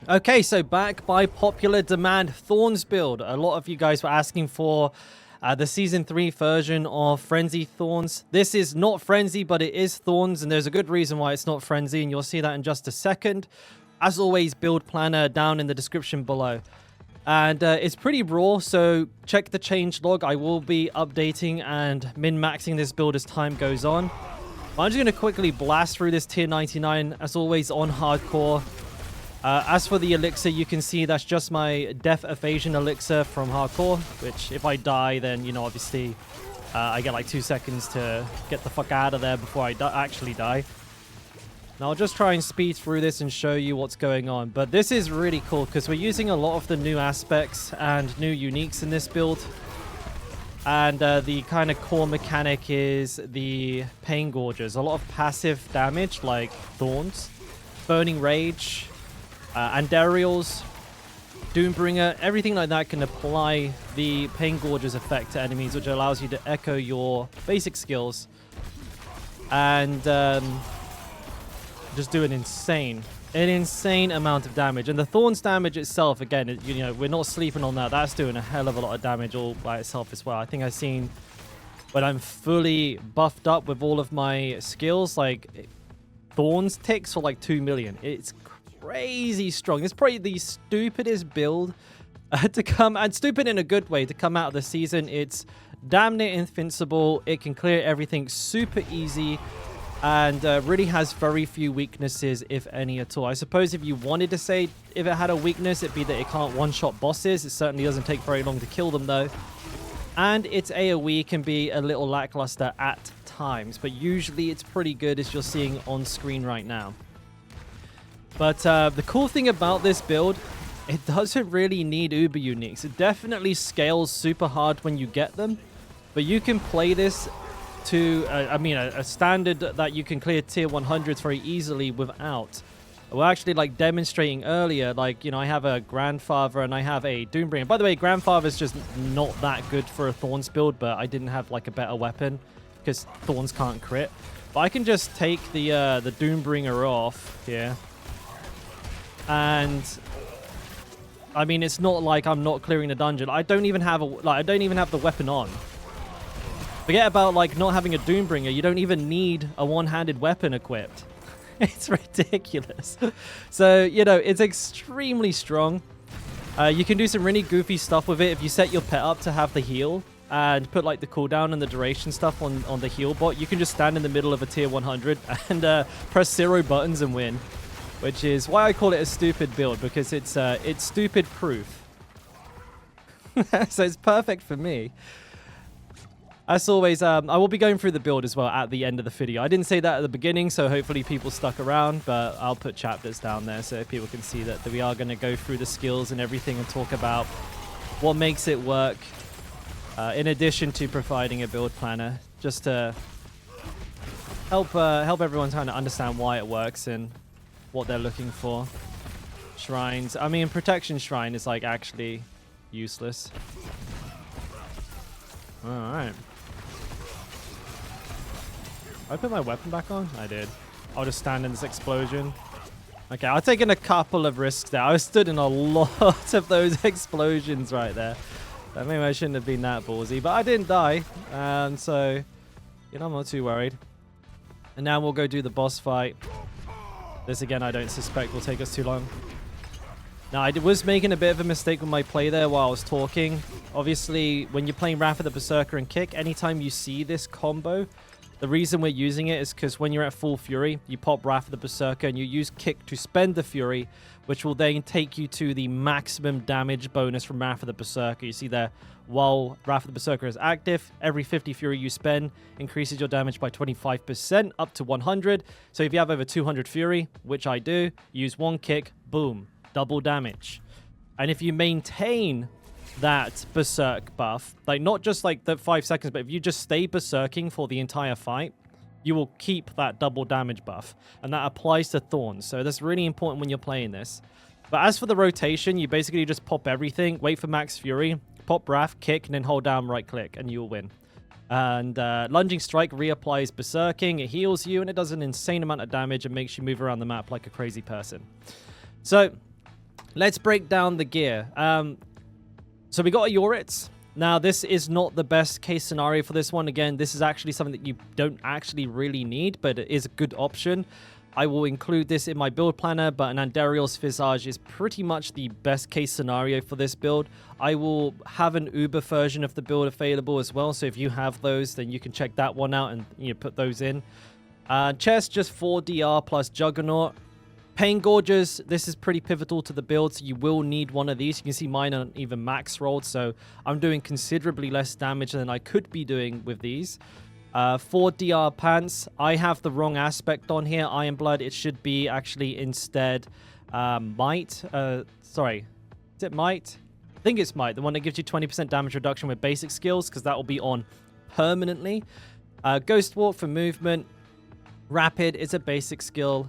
Okay, so back by popular demand, Thorns build. A lot of you guys were asking for the Season 3 version of Frenzy Thorns. This is not Frenzy, but it is Thorns, and there's a good reason why it's not Frenzy, and you'll see that in just a second. As always, build planner down in the description below. And it's pretty raw, so check the change log. I will be updating and min-maxing this build as time goes on. I'm just going to quickly blast through this tier 99, as always, on hardcore. As for the elixir, you can see that's just my death evasion elixir from hardcore, which if I die, then, you know, obviously I get like 2 seconds to get the fuck out of there before I actually die. Now I'll just try and speed through this and show you what's going on. But this is really cool because we're using a lot of the new aspects and new uniques in this build. And the kind of core mechanic is the Pain Gorges. A lot of passive damage like Thorns, Burning Rage, Andariels, Doombringer, everything like that can apply the Pain Gorges effect to enemies, which allows you to echo your basic skills and just do an insane amount of damage. And the Thorns damage itself, again, you know, we're not sleeping on that. That's doing a hell of a lot of damage all by itself as well. I think I've seen when I'm fully buffed up with all of my skills, like Thorns ticks for like 2 million. It's crazy strong. It's probably the stupidest build to come, and stupid in a good way, to come out of the season. It's damn near invincible. It can clear everything super easy, and really has very few weaknesses, if any at all. I suppose if you wanted to say if it had a weakness, it'd be that it can't one-shot bosses. It certainly doesn't take very long to kill them, though. And its AoE can be a little lackluster at times, but usually it's pretty good, as you're seeing on screen right now. But the cool thing about this build, it doesn't really need uber uniques. It definitely scales super hard when you get them, but you can play this to, a standard that you can clear tier 100s very easily without. We're actually like demonstrating earlier, like, you know, I have a Grandfather and I have a Doombringer. By the way, Grandfather's just not that good for a Thorns build, but I didn't have like a better weapon because Thorns can't crit. But I can just take the Doombringer off here. And I mean, it's not like I'm not clearing the dungeon. I don't even have the weapon on. Forget about like not having a Doombringer. You don't even need a one-handed weapon equipped. It's ridiculous. So, you know, it's extremely strong. You can do some really goofy stuff with it if you set your pet up to have the heal and put like the cooldown and the duration stuff on the heal bot. You can just stand in the middle of a tier 100 and press 0 buttons and win. Which is why I call it a stupid build, because it's stupid proof. So it's perfect for me. As always, I will be going through the build as well at the end of the video. I didn't say that at the beginning, so hopefully people stuck around, but I'll put chapters down there so people can see that we are going to go through the skills and everything and talk about what makes it work, in addition to providing a build planner, just to help everyone kind of understand why it works and what they're looking for. Shrines. I mean, Protection Shrine is like actually useless. Alright. I put my weapon back on? I did. I'll just stand in this explosion. Okay, I've taken a couple of risks there. I stood in a lot of those explosions right there. Maybe I shouldn't have been that ballsy, but I didn't die. And so, you know, I'm not too worried. And now we'll go do the boss fight. This, again, I don't suspect will take us too long. Now, I was making a bit of a mistake with my play there while I was talking. Obviously, when you're playing Wrath of the Berserker and Kick, anytime you see this combo, the reason we're using it is because when you're at full Fury, you pop Wrath of the Berserker and you use Kick to spend the Fury, which will then take you to the maximum damage bonus from Wrath of the Berserker. You see there, while Wrath of the Berserker is active, every 50 Fury you spend increases your damage by 25% up to 100. So if you have over 200 Fury, which I do, use one kick, boom, double damage. And if you maintain that Berserk buff, like not just like the 5 seconds, but if you just stay Berserking for the entire fight, you will keep that double damage buff. And that applies to Thorns. So that's really important when you're playing this. But as for the rotation, you basically just pop everything, wait for max Fury, pop Wrath, kick, and then hold down right click, and you'll win. And Lunging Strike reapplies Berserking, it heals you, and it does an insane amount of damage and makes you move around the map like a crazy person. So, let's break down the gear. So we got a Yoritz. Now, this is not the best case scenario for this one. Again, this is actually something that you don't actually really need, but it is a good option. I will include this in my build planner, but an Andariel's Visage is pretty much the best case scenario for this build. I will have an Uber version of the build available as well, so if you have those, then you can check that one out and put those in. Chest, just 4 DR plus Juggernaut. Pain Gorges, this is pretty pivotal to the build, so you will need one of these. You can see mine aren't even max rolled, so I'm doing considerably less damage than I could be doing with these. 4 DR Pants, I have the wrong aspect on here. Iron Blood, it should be actually instead Might. Sorry, is it Might? I think it's Might, the one that gives you 20% damage reduction with basic skills, because that will be on permanently. Ghost Walk for movement. Rapid is a basic skill,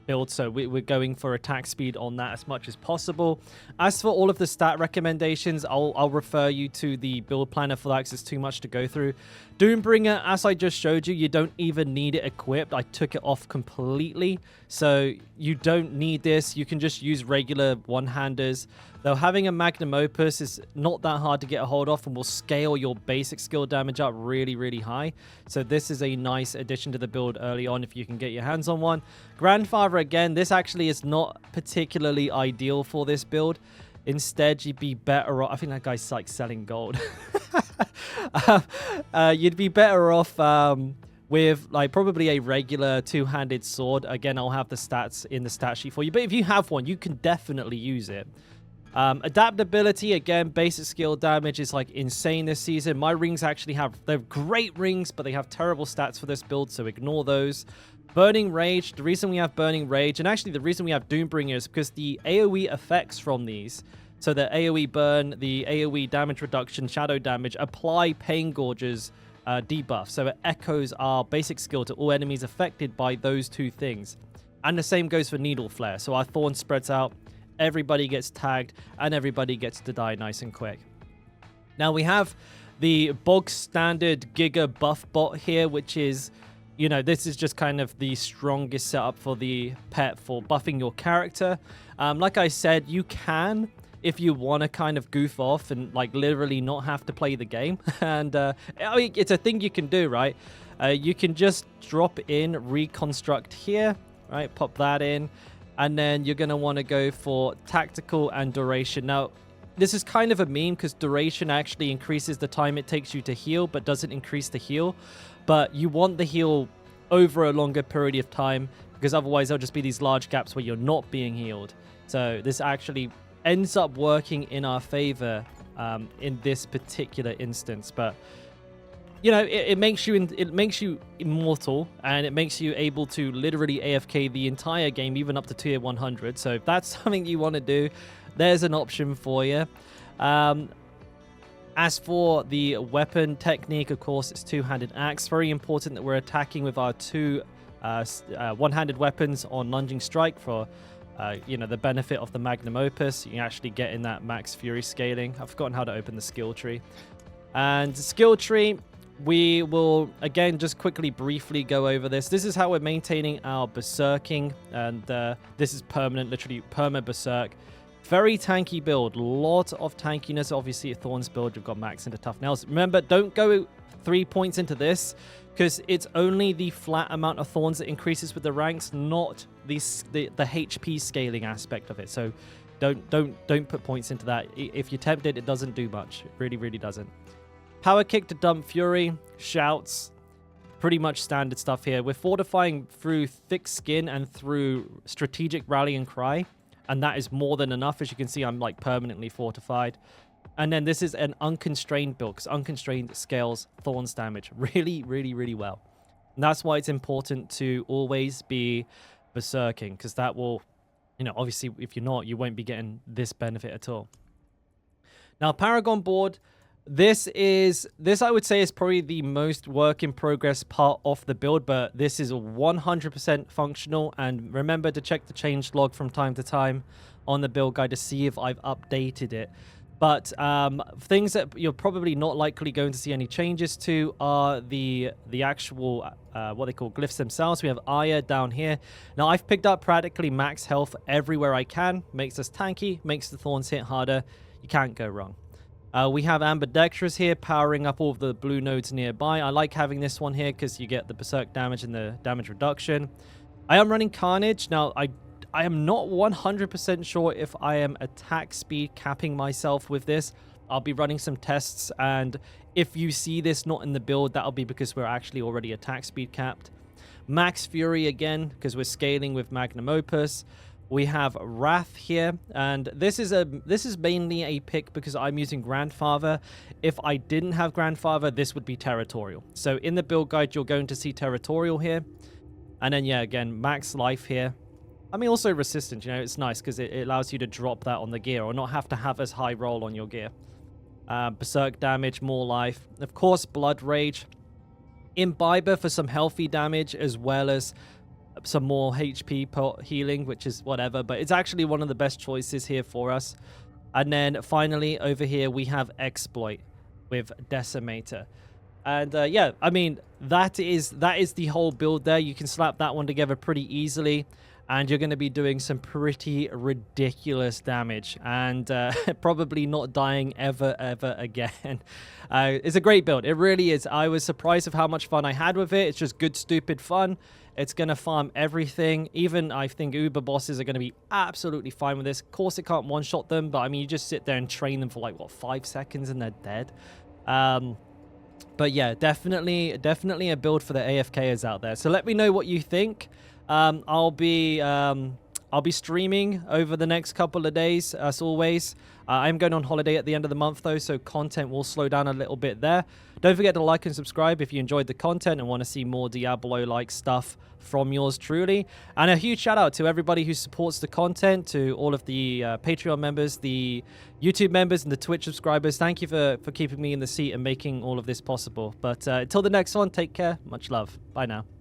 build, so we're going for attack speed on that as much as possible. As for all of the stat recommendations, I'll refer you to the build planner for that because it's too much to go through. Doombringer, as I just showed you, you don't even need it equipped. I took it off completely, so you don't need this. You can just use regular one-handers. Though having a Magnum Opus is not that hard to get a hold of and will scale your basic skill damage up really, really high. So this is a nice addition to the build early on if you can get your hands on one. Grandfather, again, this actually is not particularly ideal for this build. Instead, you'd be better off... I think that guy's like selling gold. You'd be better off with like probably a regular two-handed sword. Again, I'll have the stats in the stat sheet for you. But if you have one, you can definitely use it. Adaptability, again, basic skill damage is like insane this season. My rings actually they're great rings, but they have terrible stats for this build, so ignore those. Burning Rage, the reason we have Burning Rage, and actually the reason we have Doombringer is because the AoE effects from these, so the AoE burn, the AoE damage reduction, shadow damage, apply Pain Gorge's debuff, so it echoes our basic skill to all enemies affected by those two things. And the same goes for Needle Flare, so our Thorn spreads out, everybody gets tagged, and everybody gets to die nice and quick. Now we have the bog standard Giga buff bot here, which is, this is just kind of the strongest setup for the pet for buffing your character. Like I said, you can, if you want to kind of goof off and like literally not have to play the game. And I mean, it's a thing you can do, right? You can just drop in Reconstruct here, right? Pop that in. And then you're going to want to go for tactical and duration. Now, this is kind of a meme because duration actually increases the time it takes you to heal, but doesn't increase the heal. But you want the heal over a longer period of time because otherwise there'll just be these large gaps where you're not being healed. So this actually ends up working in our favor in this particular instance. But it makes you immortal, and it makes you able to literally AFK the entire game, even up to tier 100. So if that's something you want to do, there's an option for you. As for the weapon technique, of course, it's two-handed axe. Very important that we're attacking with our two one-handed weapons on lunging strike for the benefit of the Magnum Opus. You can actually get in that max fury scaling. I've forgotten how to open the skill tree. And skill tree, we will, again, just quickly, briefly go over this. This is how we're maintaining our berserking, and this is permanent, literally perma berserk. Very tanky build, lot of tankiness. Obviously, a Thorns build, you've got max into tough nails. Remember, don't go 3 points into this, because it's only the flat amount of Thorns that increases with the ranks, not the HP scaling aspect of it. So don't put points into that. If you're tempted, it doesn't do much. It really, really doesn't. Power kick to dump fury, shouts, pretty much standard stuff here. We're fortifying through thick skin and through strategic rallying cry, and that is more than enough. As you can see, I'm like permanently fortified. And then this is an unconstrained build, because unconstrained scales Thorns damage really, really, really well. And that's why it's important to always be berserking, because that will, obviously if you're not, you won't be getting this benefit at all. Now, Paragon board. This I would say is probably the most work in progress part of the build, but this is 100% functional. And remember to check the change log from time to time on the build guide to see if I've updated it. But things that you're probably not likely going to see any changes to are the actual, what they call glyphs themselves. We have Aya down here. Now, I've picked up practically max health everywhere I can. Makes us tanky, makes the Thorns hit harder. You can't go wrong. We have Ambidextrous here, powering up all of the blue nodes nearby. I like having this one here because you get the Berserk damage and the damage reduction. I am running Carnage. Now, I am not 100% sure if I am attack speed capping myself with this. I'll be running some tests, and if you see this not in the build, that'll be because we're actually already attack speed capped. Max Fury again, because we're scaling with Magnum Opus. We have Wrath here, and this is mainly a pick because I'm using Grandfather. If I didn't have Grandfather, this would be Territorial. So in the build guide, you're going to see Territorial here. And then, yeah, again, max life here. I mean, also resistance, you know, it's nice because it allows you to drop that on the gear or not have to have as high roll on your gear. Berserk damage, more life. Of course, Blood Rage. Imbiber for some healthy damage as well as some more HP healing, which is whatever. But it's actually one of the best choices here for us. And then finally, over here, we have Exploit with Decimator. And yeah, I mean, that is the whole build there. You can slap that one together pretty easily. And you're going to be doing some pretty ridiculous damage and probably not dying ever again. It's a great build. It really is. I was surprised of how much fun I had with it. It's just good, stupid fun. It's going to farm everything. Even I think Uber bosses are going to be absolutely fine with this. Of course, it can't one-shot them, but I mean, you just sit there and train them for like, what, 5 seconds and they're dead. But yeah, definitely a build for the AFKers out there. So let me know what you think. I'll be streaming over the next couple of days, as always. I'm going on holiday at the end of the month, though, so content will slow down a little bit there. Don't forget to like and subscribe if you enjoyed the content and want to see more Diablo-like stuff from yours truly. And a huge shout out to everybody who supports the content, to all of the Patreon members, the YouTube members, and the Twitch subscribers. Thank you for keeping me in the seat and making all of this possible. But until the next one, take care. Much love. Bye now.